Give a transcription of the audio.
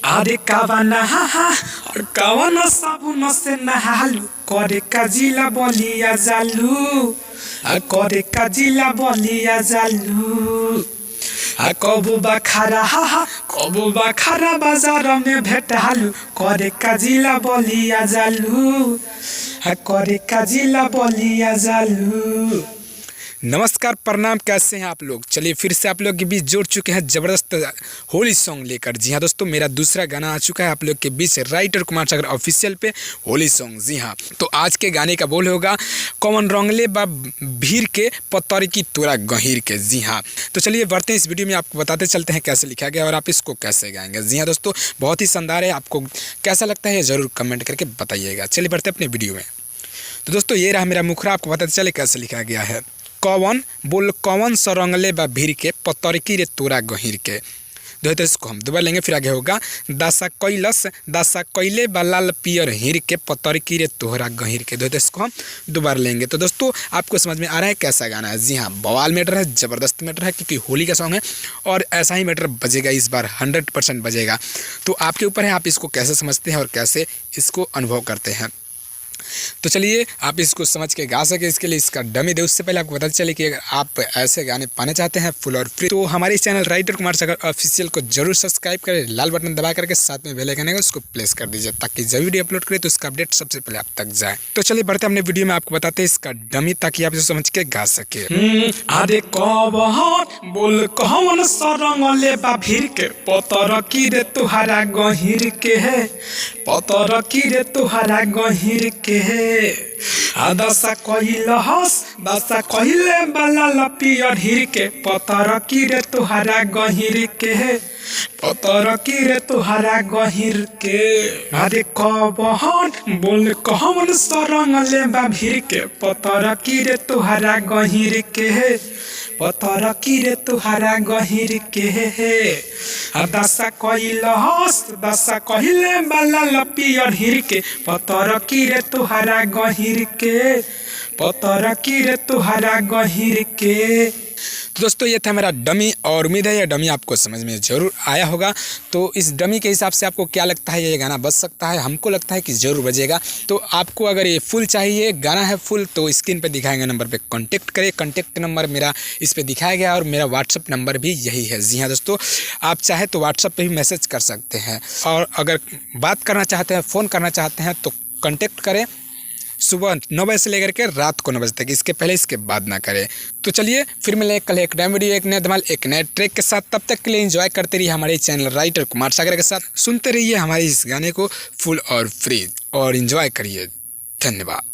अरे कावा नहा और कावा न साबुन से नहालू करे का जिला बलिया जालू करे का जिला बलिया जालू कबू बखारा कबू बखारा बाजार में भेटालू करे का जिला बलिया जालू करे का जिला बलिया जालू। नमस्कार प्रणाम, कैसे हैं आप लोग। चलिए फिर से आप लोग के बीच जोड़ चुके हैं ज़बरदस्त होली सॉन्ग लेकर। जी हाँ दोस्तों, मेरा दूसरा गाना आ चुका है आप लोग के बीच राइटर कुमार सागर ऑफिशियल पे होली सॉन्ग। जी हाँ, तो आज के गाने का बोल होगा कौन रंगले बा भीड़ के पतर की तोरा गहीर के। जी हाँ, तो चलिए बढ़ते हैं इस वीडियो में, आपको बताते चलते हैं कैसे लिखा गया और आप इसको कैसे गाएंगे। जी हाँ दोस्तों, बहुत ही शानदार है, आपको कैसा लगता है ज़रूर कमेंट करके बताइएगा। चलिए बढ़ते अपने वीडियो में। तो दोस्तों ये रहा मेरा मुखरा, आपको बताते चले कैसे लिखा गया है। कौन बोल कौन सरंगले बा भीड़ के पतरकी रे तोरा गहीर के। दोस्तों इसको हम दोबारा लेंगे, फिर आगे होगा दासा कैलस दासा कैले बा लाल पियर हीर के पतरकी रे तोहरा गहीर के। दोस्तों इसको हम दोबारा लेंगे। तो दोस्तों आपको समझ में आ रहा है कैसा गाना है। जी हाँ, बवाल मैटर है, ज़बरदस्त मैटर है, क्योंकि होली का सॉन्ग है और ऐसा ही मैटर बजेगा इस बार, 100% बजेगा। तो आपके ऊपर है, आप इसको कैसे समझते हैं और कैसे इसको अनुभव करते हैं। तो चलिए आप इसको समझ के गा सके, इसके लिए इसका डमी दे। उससे पहले आपको पता चले कि अगर आप ऐसे गाने पाने चाहते हैं फुल और फ्री, तो हमारे इस channel writer Kumar Sagar official को जरूर सब्सक्राइब करें, लाल बटन दबा करके साथ में बेल आइकन है उसको प्रेस कर दीजिए, ताकि जब वीडियो अपलोड करें तो इसका अपडेट सबसे पहले आप तक जाए। तो चलिए बढ़ते अपने वीडियो में, आपको बताते हैं इसका डमी, ताकि आप इसे समझ के गा सके। अरे बोल कौन सरंगले बा भीड़ के पतर की रे तुहारा गहीर के है, पतर की रे तुहारा गहीर के है। दशा कहिले बाला लपियर हिर के पतर की रे तुहारा गहीर के है, पतर की रे तुहारा गहीर के। अरे कौन बोल कौन सरंगले बा भीड़ के पतर की रे तुहारा गहीर के है, पतर की रे तुहारा गहीर के है। दशा कहिले बाला लपियर हिर के पतर की रे तुहारा गहीर के, पतर की रे तुहारा गहीर के। तो दोस्तों ये था मेरा डमी, और उम्मीद है ये डमी आपको समझ में ज़रूर आया होगा। तो इस डमी के हिसाब से आपको क्या लगता है, ये गाना बज सकता है? हमको लगता है कि ज़रूर बजेगा। तो आपको अगर ये फुल चाहिए, गाना है फुल, तो स्क्रीन पे दिखाएंगे नंबर पे कांटेक्ट करें। कांटेक्ट नंबर मेरा इस पे दिखाया गया और मेरा व्हाट्सअप नंबर भी यही है। जी हाँ दोस्तों, आप चाहे तो व्हाट्सअप पे भी मैसेज कर सकते हैं, और अगर बात करना चाहते हैं, फ़ोन करना चाहते हैं तो कांटेक्ट करें सुबह 9 बजे से लेकर के रात को 9 बजे तक, इसके पहले इसके बाद ना करें। तो चलिए फिर मिले कल एक नया वीडियो, एक नया धमाल, एक नए ट्रैक के साथ। तब तक के लिए एंजॉय करते रहिए हमारे चैनल राइटर कुमार सागर के साथ, सुनते रहिए हमारे इस गाने को फुल और फ्री, और एंजॉय करिए। धन्यवाद।